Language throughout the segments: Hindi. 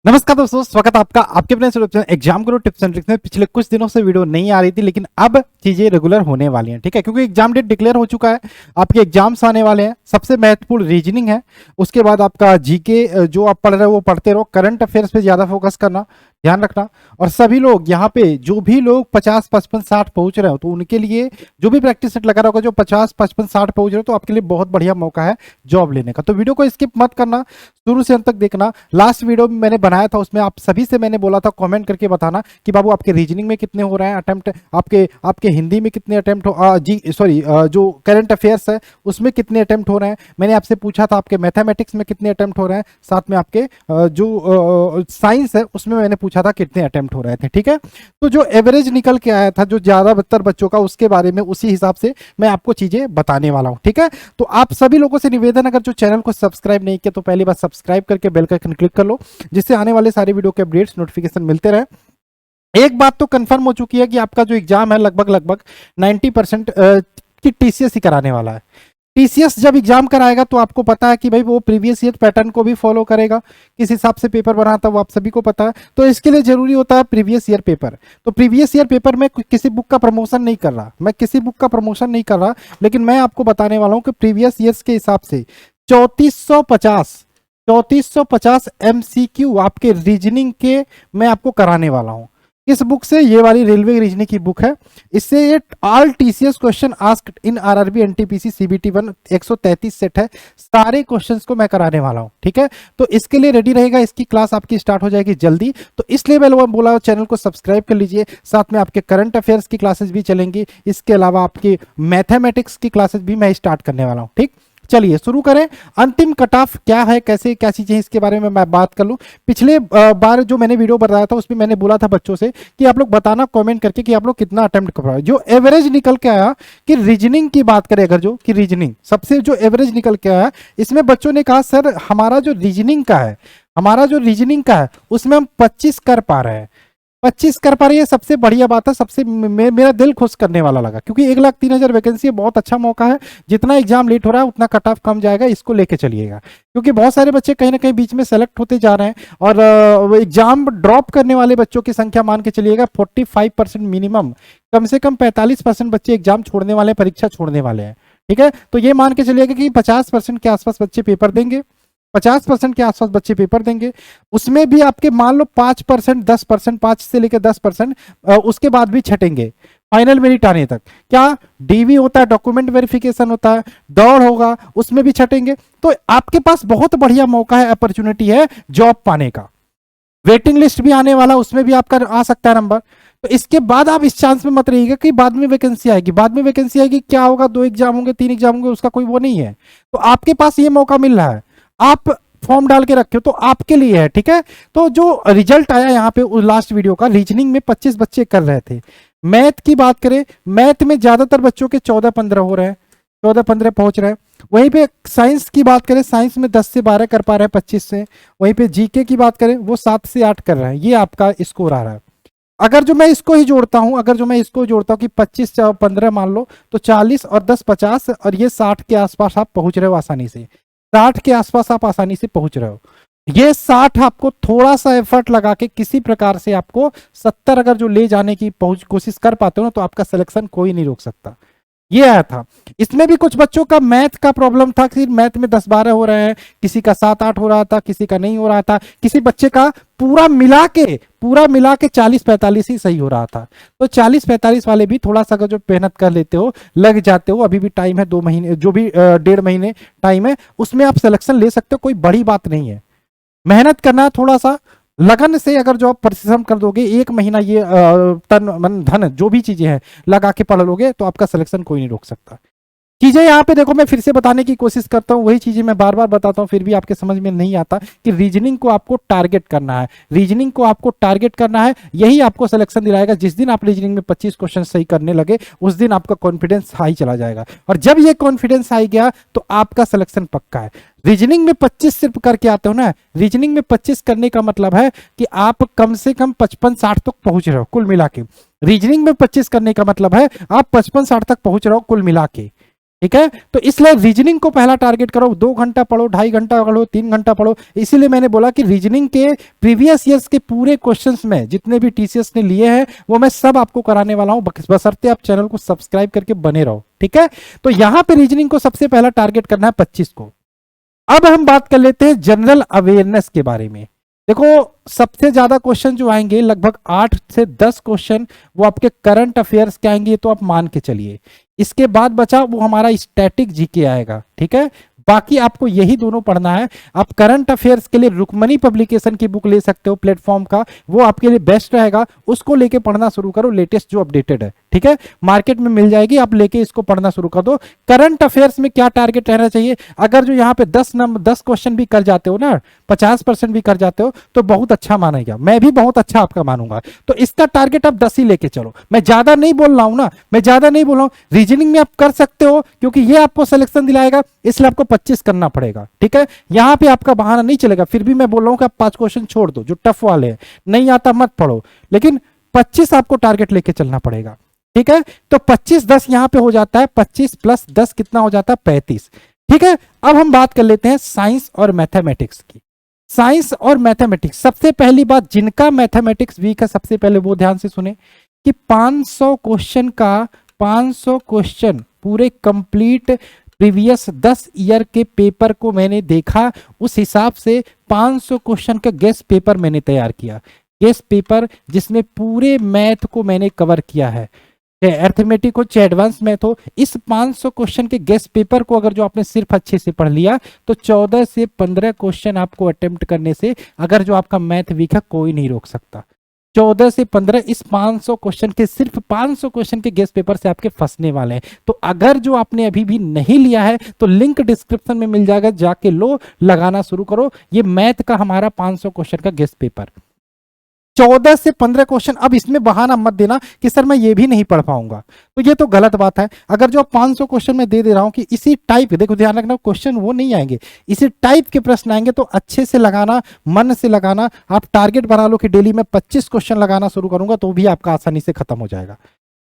नमस्कार दोस्तों, स्वागत है आपका आपके अपने exam Guru tips and tricks में। पिछले कुछ दिनों से वीडियो नहीं आ रही थी, लेकिन अब चीजें रेगुलर होने वाली हैं। ठीक है, क्योंकि एग्जाम डेट डिक्लेयर हो चुका है, आपके एग्जाम्स आने वाले हैं। सबसे महत्वपूर्ण रीजनिंग है, उसके बाद आपका जीके जो आप पढ़ रहे हो वो पढ़ते रहो। करंट अफेयर्स पे ज्यादा फोकस करना, ध्यान रखना। और सभी लोग यहाँ पे जो भी लोग 50, 55, 60 पहुंच रहे हो, तो उनके लिए जो भी प्रैक्टिस सेट लगा रहा होगा, जो 50, 55, 60 पहुंच रहे हो, तो आपके लिए बहुत बढ़िया मौका है जॉब लेने का। तो वीडियो को स्किप मत करना, शुरू से अंत तक देखना। लास्ट वीडियो में मैंने बनाया था, उसमें आप सभी से मैंने बोला था कमेंट करके बताना कि बाबू आपके रीजनिंग में कितने हो रहे हैं अटेम्प्ट, आपके हिंदी में कितने अटेम्प्ट हो, जो करंट अफेयर्स है उसमें कितने अटेम्प्ट हो रहे हैं। मैंने आपसे पूछा था आपके मैथमेटिक्स में कितने अटेम्प्ट हो रहे हैं, साथ में आपके जो साइंस है उसमें मैंने पूछा था कितने अटेम्प्ट हो रहे थे। ठीक है, तो जो एवरेज निकल के आया था जो ज्यादातर बच्चों का, उसके बारे में उसी हिसाब से मैं आपको चीजें बताने वाला हूं। ठीक है, तो आप सभी लोगों से निवेदन, अगर जो चैनल को सब्सक्राइब नहीं किया तो पहली बार सब्सक्राइब करके बेल का आइकन क्लिक कर लो, जिससे आने वाले सारे वीडियो के अपडेट्स नोटिफिकेशन मिलते रहे। एक बात तो कंफर्म हो चुकी है कि आपका जो एग्जाम है लगभग 90% की टीसीएस ही कराने वाला है। टीसीएस जब एग्जाम कराएगा तो आपको पता है कि भाई वो प्रीवियस ईयर पैटर्न को भी फॉलो करेगा, किस हिसाब से पेपर बनाता है वो आप सभी को पता है। तो इसके लिए जरूरी होता है प्रीवियस ईयर पेपर। तो प्रीवियस ईयर पेपर में किसी बुक का प्रमोशन नहीं कर रहा, मैं किसी बुक का प्रमोशन नहीं कर रहा, लेकिन मैं आपको बताने वाला हूं कि प्रीवियस ईयर्स के हिसाब से 3450 एमसीक्यू आपके रीजनिंग के मैं आपको कराने वाला हूं। इस बुक से, ये वाली रेलवे रीजनिंग की बुक है, इससे ये all TCS question asked in RRB NTPC CBT 1 133 set है, सारे क्वेश्चंस को मैं कराने वाला हूं। ठीक है, तो इसके लिए रेडी रहेगा, इसकी क्लास आपकी स्टार्ट हो जाएगी जल्दी। तो इसलिए मैं बोला चैनल को सब्सक्राइब कर लीजिए। साथ में आपके करंट अफेयर्स की क्लासेस भी चलेंगी, इसके अलावा आपकी मैथमेटिक्स की क्लासेस भी मैं स्टार्ट करने वाला हूं। ठीक, चलिए शुरू करें। अंतिम कट ऑफ क्या है, कैसे क्या चीजें, इसके बारे में मैं बात कर लूं। पिछले बार जो मैंने वीडियो बताया था उसमें मैंने बोला था बच्चों से कि आप लोग बताना कमेंट करके कि आप लोग कितना अटेम्प्ट कर पाए। जो एवरेज निकल के आया कि रीजनिंग की बात करें, अगर जो कि रीजनिंग सबसे जो एवरेज निकल के आया, इसमें बच्चों ने कहा सर हमारा जो रीजनिंग का है उसमें हम 25 कर पा रहे हैं। 25 कर पा रही है, सबसे बढ़िया बात है। सबसे मेरा दिल खुश करने वाला लगा, क्योंकि 1,03,000 वैकेंसी है, बहुत अच्छा मौका है। जितना एग्जाम लेट हो रहा है उतना कट ऑफ कम जाएगा, इसको लेके चलिएगा। क्योंकि बहुत सारे बच्चे कहीं ना कहीं बीच में सेलेक्ट होते जा रहे हैं, और एग्जाम ड्रॉप करने वाले बच्चों की संख्या मान के चलिएगा 45% मिनिमम, कम से कम 45% बच्चे एग्जाम छोड़ने वाले हैं, परीक्षा छोड़ने वाले हैं। ठीक है, तो ये मान के चलिएगा कि 50% के आसपास बच्चे पेपर देंगे, 50% के आसपास बच्चे पेपर देंगे। उसमें भी आपके मान लो 5%, 10%, 5 से लेकर 10% उसके बाद भी छटेंगे फाइनल मेरिट आने तक। क्या डीवी होता है, डॉक्यूमेंट वेरिफिकेशन होता है, दौड़ होगा, उसमें भी छटेंगे। तो आपके पास बहुत बढ़िया मौका है, अपॉर्चुनिटी है जॉब पाने का। वेटिंग लिस्ट भी आने वाला, उसमें भी आपका आ सकता है नंबर। तो इसके बाद आप इस चांस में मत रहिएगा कि बाद में वैकेंसी आएगी, क्या होगा, 2 एग्जाम होंगे, 3 एग्जाम होंगे, उसका कोई वो नहीं है। तो आपके पास ये मौका मिल रहा है, आप फॉर्म डाल के रखे हो तो आपके लिए है। ठीक है, तो जो रिजल्ट आया यहाँ पे लास्ट वीडियो का, रीजनिंग में 25 बच्चे कर रहे थे। मैथ की बात करें, मैथ में ज्यादातर बच्चों के 14-15 हो रहे हैं, 14-15 पहुंच रहे हैं। वहीं पे साइंस की बात करें, साइंस में 10 से 12 कर पा रहे हैं 25 से। वहीं पे जीके की बात करें, वो 7 से 8 कर रहे हैं। ये आपका स्कोर आ रहा है। अगर जो मैं इसको जोड़ता हूं कि 25 15 मान लो, तो 40 और 10 50, और ये 60 के आसपास आप पहुंच रहे हो आसानी से। 60 के आसपास आप आसानी से पहुंच रहे हो। ये 60 आपको थोड़ा सा एफर्ट लगा के किसी प्रकार से आपको 70 अगर जो ले जाने की कोशिश कर पाते हो ना, तो आपका सिलेक्शन कोई नहीं रोक सकता। ये आया था। इसमें भी कुछ बच्चों का मैथ का प्रॉब्लम था कि मैथ में 10-12 हो रहे हैं, किसी का 7-8 हो रहा था, किसी का नहीं हो रहा था, किसी बच्चे का पूरा मिला के 40-45 ही सही हो रहा था। तो 40-45 वाले भी थोड़ा सा अगर जो मेहनत कर लेते हो, लग जाते हो, अभी भी टाइम है 2 महीने, जो भी 1.5 महीने टाइम है, उसमें आप सिलेक्शन ले सकते हो। कोई बड़ी बात नहीं है, मेहनत करना है थोड़ा सा लगन से। अगर जो आप परिश्रम कर दोगे, 1 महीना ये तन मन धन जो भी चीजें हैं लगा के पढ़ लोगे, तो आपका सिलेक्शन कोई नहीं रोक सकता। चीजें यहाँ पे देखो, मैं फिर से बताने की कोशिश करता हूँ, वही चीजें मैं बार बार बताता हूँ, फिर भी आपके समझ में नहीं आता कि रीजनिंग को आपको टारगेट करना है। यही आपको सिलेक्शन दिलाएगा। जिस दिन आप रीजनिंग में 25 क्वेश्चन सही करने लगे, उस दिन आपका कॉन्फिडेंस हाई चला जाएगा, और जब ये कॉन्फिडेंस हाई गया तो आपका सिलेक्शन पक्का है। रीजनिंग में 25 सिर्फ करके आते हो ना, रीजनिंग में 25 करने का मतलब है कि आप कम से कम 55-60 तक पहुंच रहे हो कुल मिला के। रीजनिंग में 25 करने का मतलब है आप 55-60 तक पहुंच रहे हो कुल मिला के। ठीक है। तो इसलिए रीजनिंग को पहला टारगेट करो, 2 घंटा पढ़ो, 2.5 घंटा पढ़ो, 3 घंटा पढ़ो। इसीलिए मैंने बोला कि रीजनिंग के प्रीवियस ईयर्स के पूरे क्वेश्चंस में जितने भी टीसीएस ने लिए हैं वो मैं सब आपको कराने वाला हूं, बशर्ते आप चैनल को सब्सक्राइब करके बने रहो, ठीक है। तो यहां पे रीजनिंग को सबसे पहला टारगेट करना है 25 को। अब हम बात कर लेते हैं जनरल अवेयरनेस के बारे में। देखो सबसे ज्यादा क्वेश्चन जो आएंगे लगभग 8 से 10 क्वेश्चन वो आपके करंट अफेयर्स के आएंगे, ये तो आप मान के चलिए। इसके बाद बचा वो हमारा स्टैटिक जीके आएगा, ठीक है। बाकी आपको यही दोनों पढ़ना है। आप करंट अफेयर्स के लिए रुक्मणी पब्लिकेशन की बुक ले सकते हो प्लेटफॉर्म का, वो आपके लिए बेस्ट रहेगा। उसको लेके पढ़ना शुरू करो, लेटेस्ट जो अपडेटेड है, ठीक है, मार्केट में मिल जाएगी, आप लेके इसको पढ़ना शुरू कर दो। करंट अफेयर्स में क्या टारगेट रहना चाहिए, अगर जो यहाँ पे 10 क्वेश्चन भी कर जाते हो ना, 50% भी कर जाते हो तो बहुत अच्छा मानेगा, मैं भी बहुत अच्छा आपका मानूंगा। तो इसका टारगेट आप 10 ही लेके चलो। मैं ज्यादा नहीं बोल रहा हूं ना, मैं ज्यादा नहीं बोल रहा हूं। रीजनिंग में आप कर सकते हो क्योंकि ये आपको सिलेक्शन दिलाएगा, इसलिए आपको 25 करना पड़ेगा, ठीक है। यहां पे आपका बहाना नहीं चलेगा। फिर भी मैं बोल रहा हूं कि आप 5 क्वेश्चन छोड़ दो जो टफ वाले हैं, नहीं आता मत पढ़ो, लेकिन 25 आपको टारगेट लेके चलना पड़ेगा, ठीक है। तो 25-10 यहां पे हो जाता है, 25 प्लस 10 कितना हो जाता है, 35, ठीक है। अब हम बात कर लेते हैं साइंस और मैथमेटिक्स की। साइंस और मैथमेटिक्स, सबसे पहली बात जिनका मैथमेटिक्स वीक है सबसे पहले वो ध्यान से सुने कि 500 क्वेश्चन का 500 क्वेश्चन पूरे कंप्लीट प्रीवियस 10 ईयर के पेपर को मैंने देखा, उस हिसाब से 500 क्वेश्चन का गेस्ट पेपर मैंने तैयार किया। गेस्ट पेपर जिसमें पूरे मैथ को मैंने कवर किया है, चाहे अर्थमेटिक हो चाहे एडवांस मैथ हो। इस 500 क्वेश्चन के गेस्ट पेपर को अगर जो आपने सिर्फ अच्छे से पढ़ लिया तो 14 से 15 क्वेश्चन आपको अटेम्प्ट करने से, अगर जो आपका मैथ वीक है, कोई नहीं रोक सकता। 14 से 15 इस 500 क्वेश्चन के, सिर्फ 500 क्वेश्चन के गेस्ट पेपर से आपके फंसने वाले हैं। तो अगर जो आपने अभी भी नहीं लिया है तो लिंक डिस्क्रिप्शन में मिल जाएगा, जाके लो, लगाना शुरू करो। ये मैथ का हमारा 500 क्वेश्चन का गेस्ट पेपर, 14 से 15 क्वेश्चन। अब इसमें बहाना मत देना कि सर मैं ये भी नहीं पढ़ पाऊंगा, तो ये तो गलत बात है। अगर जो 500 क्वेश्चन में दे रहा हूं कि इसी टाइप, देखो ध्यान रखना, क्वेश्चन वो नहीं आएंगे, इसी टाइप के प्रश्न आएंगे, तो अच्छे से लगाना, मन से लगाना। आप टारगेट बना लो कि डेली मैं 25 क्वेश्चन लगाना शुरू करूंगा, तो भी आपका आसानी से खत्म हो जाएगा।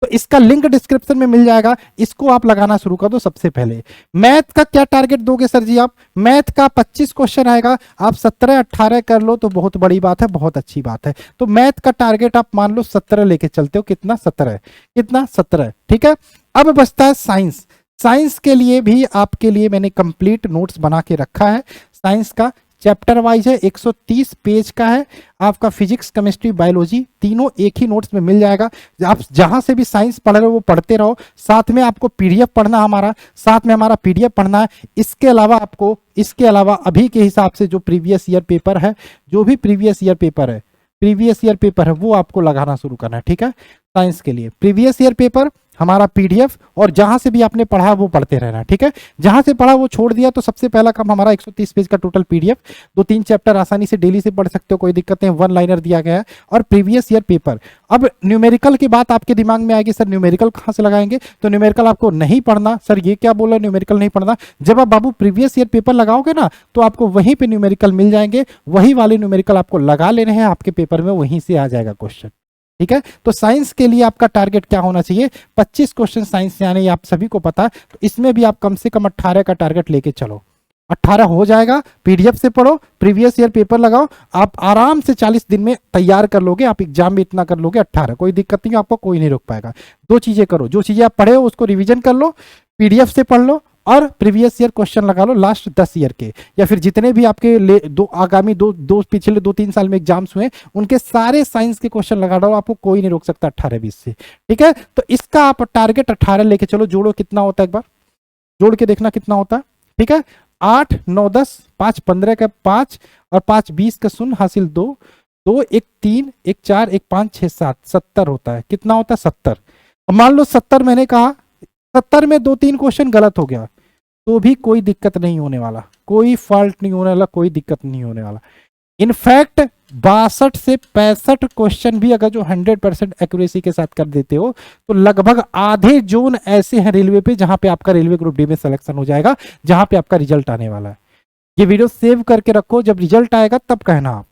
तो इसका लिंक डिस्क्रिप्शन में मिल जाएगा, इसको आप लगाना शुरू कर दो। सबसे पहले मैथ का क्या टारगेट दोगे सर जी, आप मैथ का 25 क्वेश्चन आएगा, आप 17-18 कर लो तो बहुत बड़ी बात है, बहुत अच्छी बात है। तो मैथ का टारगेट आप मान लो 17 लेके चलते हो, कितना, 17, कितना, 17, ठीक है। अब बचता है साइंस। साइंस के लिए भी आपके लिए मैंने कंप्लीट नोट्स बना के रखा है। साइंस का चैप्टर वाइज है, 130 पेज का है। आपका फिजिक्स, केमिस्ट्री, बायोलॉजी तीनों एक ही नोट्स में मिल जाएगा। आप जहां से भी साइंस पढ़ रहे हो वो पढ़ते रहो, साथ में आपको पीडीएफ पढ़ना, हमारा पीडीएफ पढ़ना है। इसके अलावा अभी के हिसाब से जो प्रीवियस ईयर पेपर है, प्रीवियस ईयर पेपर है वो आपको लगाना शुरू करना है, ठीक है। साइंस के लिए प्रीवियस ईयर पेपर, हमारा पीडीएफ, और जहां से भी आपने पढ़ा वो पढ़ते रहना, ठीक है। जहां से पढ़ा वो छोड़ दिया तो सबसे पहला काम हमारा 130 पेज का टोटल पीडीएफ, 2-3 चैप्टर आसानी से डेली से पढ़ सकते हो, कोई दिक्कत नहीं, 1 लाइनर दिया गया है, और प्रीवियस ईयर पेपर। अब न्यूमेरिकल की बात आपके दिमाग में आएगी, सर न्यूमेरिकल कहां से लगाएंगे, तो न्यूमेरिकल आपको नहीं पढ़ना। सर ये क्या बोला, न्यूमेरिकल नहीं पढ़ना? जब आप बाबू प्रीवियस ईयर पेपर लगाओगे ना तो आपको वहीं पे न्यूमेरिकल मिल जाएंगे, वही वाले न्यूमेरिकल आपको लगा लेने हैं, आपके पेपर में वहीं से आ जाएगा क्वेश्चन, ठीक है। तो साइंस के लिए आपका टारगेट क्या होना चाहिए, 25 क्वेश्चन साइंस से आने, आप सभी को पता है। तो इसमें भी आप कम से कम 18 का टारगेट लेके चलो, 18 हो जाएगा। पीडीएफ से पढ़ो, प्रीवियस ईयर पेपर लगाओ, आप आराम से 40 दिन में तैयार कर लोगे। आप एग्जाम में इतना कर लोगे, 18, कोई दिक्कत नहीं, आपको कोई नहीं रोक पाएगा। 2 चीजें करो, जो चीजें आप पढ़े हो उसको रिविजन कर लो, पीडीएफ से पढ़ लो, और प्रीवियस ईयर क्वेश्चन लगा लो लास्ट 10 ईयर के, या फिर जितने भी आपके आगामी पिछले 2-3 साल में एग्जाम्स हुए उनके सारे साइंस के क्वेश्चन लगा दो, आपको कोई नहीं रोक सकता 18-20 से, ठीक है। तो इसका आप टारगेट 18 लेके चलो। जोड़ो कितना होता है, एक बार जोड़ के देखना कितना होता है, ठीक है। 8, 9, 10, 5, 15 का 5, और 5, 20 का 0 हासिल 2, 2, 1, 3, 1, 4, 1, 5, 6, 7, 70 होता है। कितना होता है, 70। अब मान लो 70 मैंने कहा, 70 में 2-3 क्वेश्चन गलत हो गया तो भी कोई दिक्कत नहीं होने वाला, कोई फॉल्ट नहीं होने वाला, कोई दिक्कत नहीं होने वाला। इनफैक्ट 62 से 65 क्वेश्चन भी अगर जो 100% एक्यूरेसी के साथ कर देते हो तो लगभग आधे जोन ऐसे हैं रेलवे पे जहां पे आपका रेलवे ग्रुप डी में सिलेक्शन हो जाएगा, जहां पे आपका रिजल्ट आने वाला है। ये वीडियो सेव करके रखो, जब रिजल्ट आएगा तब कहना आप।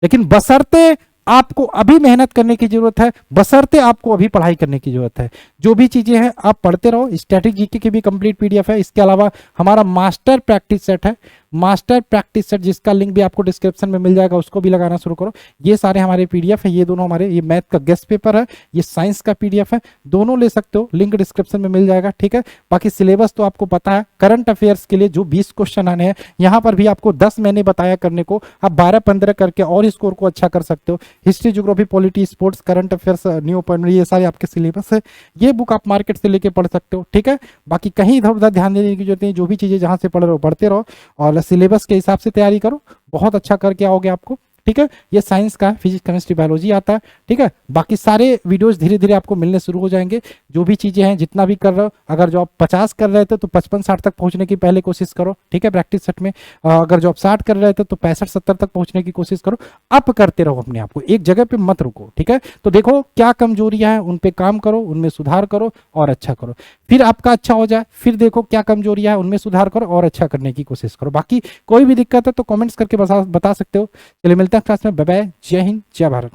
लेकिन बशर्ते आपको अभी मेहनत करने की जरूरत है, बशर्ते आपको अभी पढ़ाई करने की जरूरत है। जो भी चीजें हैं आप पढ़ते रहो। स्टैटिक जीके की भी कंप्लीट पीडीएफ है। इसके अलावा हमारा मास्टर प्रैक्टिस सेट है, मास्टर प्रैक्टिस सेट, जिसका लिंक भी आपको डिस्क्रिप्शन में मिल जाएगा, उसको भी लगाना शुरू करो। ये सारे हमारे पीडीएफ है, ये दोनों हमारे, ये मैथ का गेस्ट पेपर है, ये साइंस का पीडीएफ है, दोनों ले सकते हो, लिंक डिस्क्रिप्शन में मिल जाएगा। ठीक है, बाकी सिलेबस तो आपको पता है। करंट अफेयर्स के लिए जो 20 क्वेश्चन आने हैं, यहाँ पर भी आपको 10 मैंने बताया करने को, आप 12-15 करके और स्कोर को अच्छा कर सकते हो। History, geography, polity, sports, current affairs, new point, ये सारे आपके सिलेबस है। ये बुक आप मार्केट से लेके पढ़ सकते हो। ठीक है, बाकी कहीं इधर उधर ध्यान देने की जरूरत नहीं, जो भी चीजें जहां से पढ़ रहे हो पढ़ते रहो और सिलेबस के हिसाब से तैयारी करो, बहुत अच्छा करके आओगे आपको। ठीक है, ये साइंस का फिजिक्स, केमिस्ट्री, बायोलॉजी आता है। ठीक है, बाकी सारे वीडियोस धीरे धीरे आपको मिलने शुरू हो जाएंगे। जो भी चीजें हैं, जितना भी कर रहे हो, अगर जो आप 50 कर रहे थे तो 55-60 तक पहुंचने की पहले कोशिश करो। ठीक है, प्रैक्टिस सेट में अगर जो आप 60 कर रहे थे तो 65-70 तक पहुंचने की कोशिश करो। अप करते रहो अपने आप को, एक जगह पे मत रुको। ठीक है, तो देखो क्या कमजोरियां हैं, उन पे काम करो, उनमें सुधार करो और अच्छा करो। फिर आपका अच्छा हो जाए, फिर देखो क्या कमजोरियां हैं, उनमें सुधार करो और अच्छा करने की कोशिश करो। बाकी कोई भी दिक्कत है तो कमेंट्स करके बता सकते हो। चलिए मिलते हैं क्लास में, बाय बाय, जय हिंद, जय भारत।